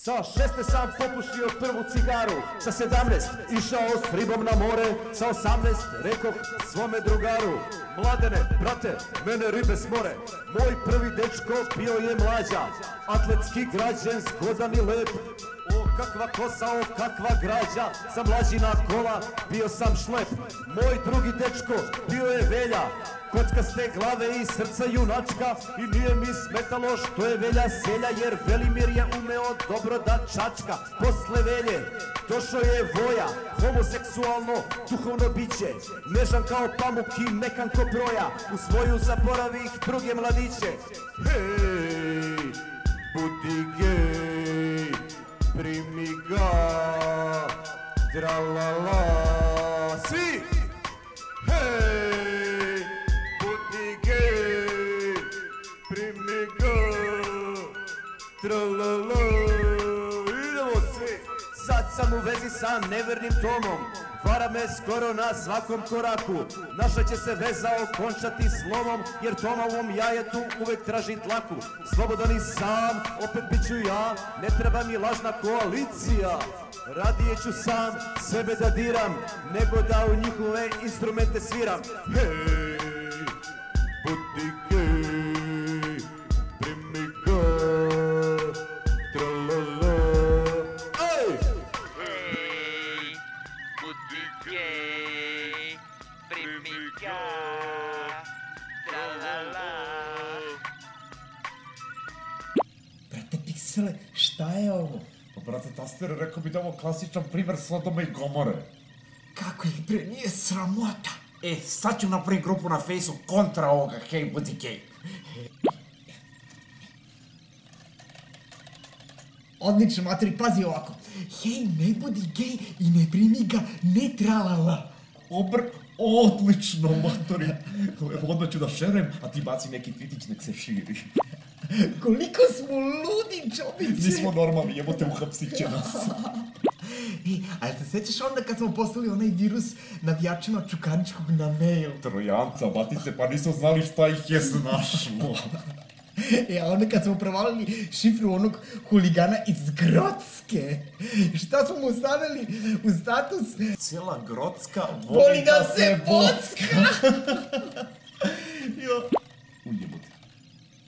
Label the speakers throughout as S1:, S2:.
S1: Sa 16 sam popušio prvu cigaru, sa 17 išao s ribom na more, sa 18 rekoh svome drugaru: Mladene, brate, mene ribe smore. Moj prvi dečko bio je Mlađa, atletski građen, zgodan i lep. O, kakva kosa, o, kakva građa, sa Mlađina kola bio sam šlep. Moj drugi dečko bio je Velja, kockaste glave i srca junačka. I nije mi smetalo što je Velja selja, jer Velimir je umeo dobro da čačka. Posle Velje došao je Voja, homoseksualno duhovno biće, nežan kao pamuk i mekan ko broja, u svoju zaboravih druge mladiće. Hej, budi gej, primi ga, tralala, svi! Hej, budi gej, primi ga, tralala, idemo svi! Sad sam u vezi sa nevernim Tomom, vara me skoro na svakom koraku. Naša će se veza okončati slomom, jer Toma u ovom jajetu uvek traži dlaku. Slobodan i sam, opet bit ću ja, ne treba mi lažna koalicija. Radije ću sam sebe da diram, nego da u njihove instrumente sviram. Hej, budi gej, primi ga, tralala. Ej!
S2: Hej, budi gej, primi ga, tralala.
S3: Brate Piksele, šta je ovo?
S4: Pa brate Taster, rekao bi da ovo klasičan primer Sodoma i Gomore.
S3: Kako ih bre, nije sramota?
S4: Sad ću napraviti grupu na Fejsu kontra ovoga, hej, budi gej.
S3: Odlično, materi, pazi ovako. Hej, ne budi gej i ne primi ga, ne tralala.
S4: Odlično, matori. Evo, odmah ću da šerujem, a ti baci neki tvitić, nek se širi.
S3: Koliko smo ludi, čobiće.
S4: Nismo normalni, jebote, uhapsit će nas.
S3: Ali se sećaš onda kad smo poslali onaj virus navijačima Čukaričkog na mail?
S4: Trojanca, batice, pa nisu znali šta ih je snašlo.
S3: A onda kad smo provalili šifru onog huligana iz Grocke, šta smo mu stavili u status?
S4: Cijela Grocka
S3: Voli da se bocka!
S4: Ujebote.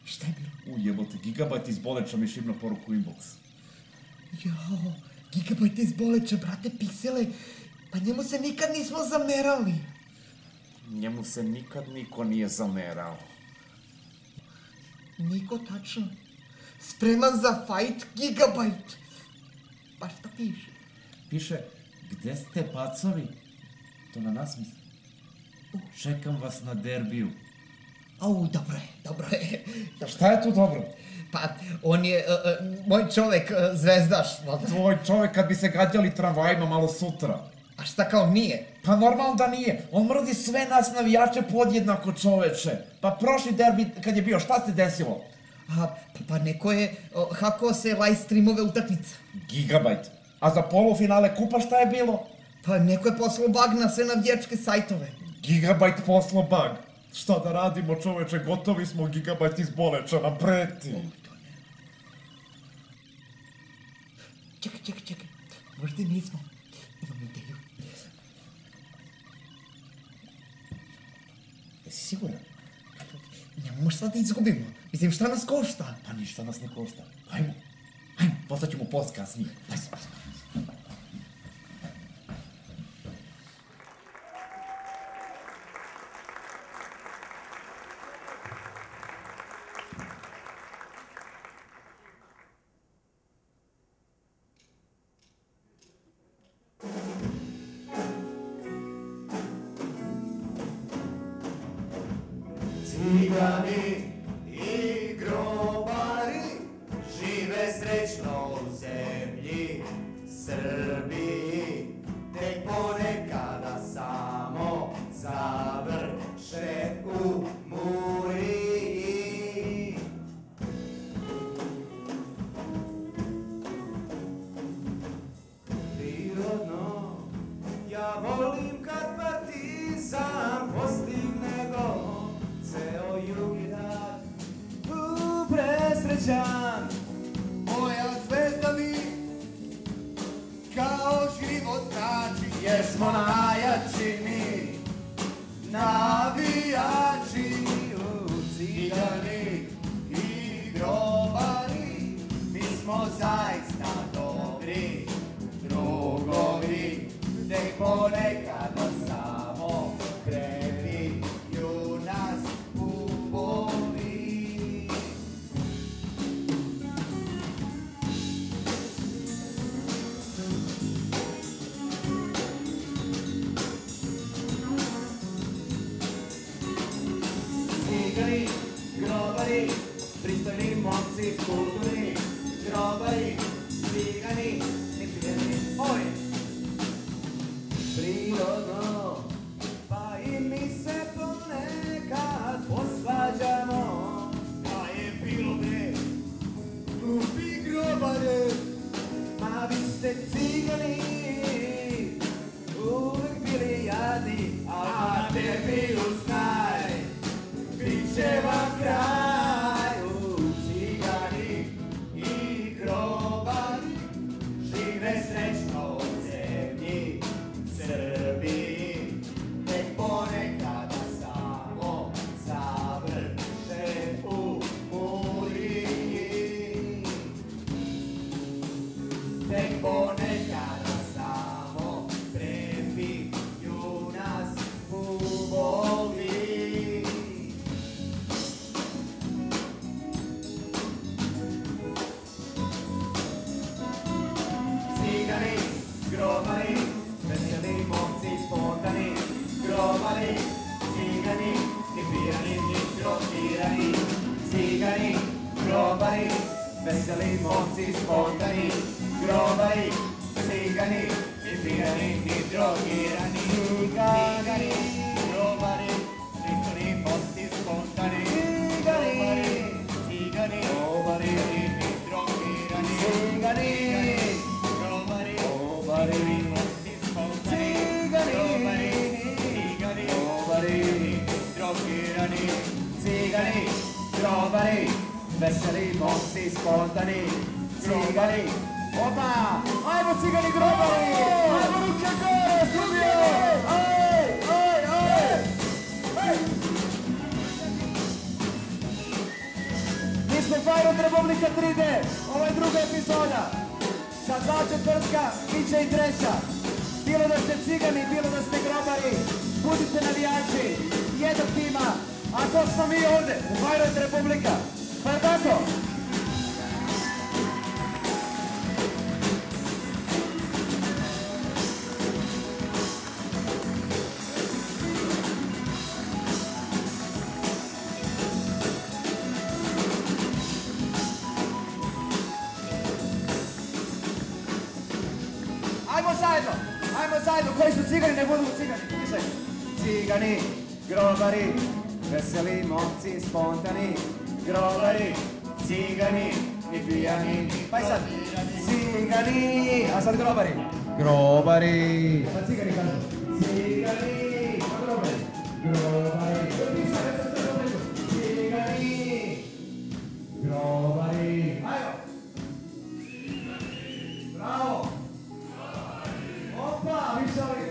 S3: Šta je bilo?
S4: Ujebote, Gigabajt iz Boleča mi šibno poruku inbox.
S3: Jao, Gigabajt iz Boleča, brate Piksele, pa njemu se nikad nismo zamerali.
S4: Njemu se nikad niko nije zamerao.
S3: Niko, tačno. Spreman za fight, Gigabajt. Pa šta piše?
S4: Piše, gde ste pacovi? To na nas misli. Čekam vas na derbiju.
S3: Au, dobro je.
S4: Šta je tu dobro?
S3: Pa, on je moj čovek, zvezdaš.
S4: Tvoj čovek kad bi se gađali tramvajima malo sutra.
S3: A šta kao nije?
S4: Pa normalno da nije. On mrzi sve nas navijače podjednako, čoveče. Pa prošli derbi kad je bio, šta se desilo?
S3: Pa neko je hakao se live streamove utakmica.
S4: Gigabajt. A za polufinale kupa šta je bilo?
S3: Pa neko je poslao bug na sve navijačke sajtove.
S4: Gigabajt poslao bug. Šta da radimo, čoveče, gotovi smo, Gigabajt iz Boleča nam preti.
S3: Čekaj. Možda nismo. Imam ideju.
S4: Jesi siguran?
S3: Nemamo šta da izgubimo. Mislim, šta nas košta?
S4: Pa ništa nas ne košta. Hajmo, poslat ćemo post kasnije.
S1: Cigani i grobari žive srećno u zemlji Srbiji, tek ponekada samo završe u Muriji. Prirodno, ja volim kad Partizan postigne gol, ceo jug i dan
S3: jer smo najjači mi, navijači, cigani i grobari, mi smo zaista dobri drugovi, tek ponekada samo prebiju nas ubovi. Cigani, grobari, pristojni momci, kulturni, grobari, cigani, neprijeni, oj! Prirodno, pa i mi se ponekad posvađamo, da je bilo bre, glupi grobare, ma vi ste cigani, uvek bili jadni, a tebi uznaj, bit će vam kraj, cigani i grobari, žive srećno u zemlji Srbiji, tek ponekada samo završe u Muriji, tek ponekada samo prebiju nas ubovi. Cigani, grobari, veseli momci spontani, grobari, cigani, ni pijani, ni drogirani, cigani, grobari, veseli momci spontani, grobari, cigani, ni pijani, ni drogirani, cigani, grobari, veseli momci spontani, grobari, cigani, grobari, ni drogirani, cigani, grobari, cigani, grobari, veseli momci spontani, cigani, opa, ajmo cigani grobari, ajmo ruke gore, studio, aj, aj, aj, aj. Mi smo Fajrod Republika 3D, ovo je druga epizoda. Za 2 četvrtka, biće i treća. Bilo da ste cigani, bilo da ste grobari, budite navijači jednog tima, a to smo mi ovdje, u Fajrod Republika. Pa je tako? Ajmo zajedno, koji su cigani, ne budu cigani, slušaj. Cigani, grobari, veseli momci spontani, grobari, cigani, ni pijani, pa i sad. Cigani, a sad grobari. Grobari. Pa cigani kažu. Cigani, pa grobari. Grobari. Cigani, grobari. Ajmo. Bravo. Opa, više ovi.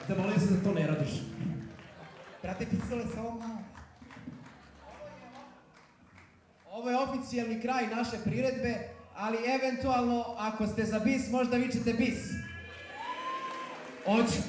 S1: Zamolio se da to ne radiš.
S3: Brate, pisale samo malo. Ovo je oficijalni kraj naše priredbe, ali eventualno, ako ste za bis, možda vičete bis. Hoću.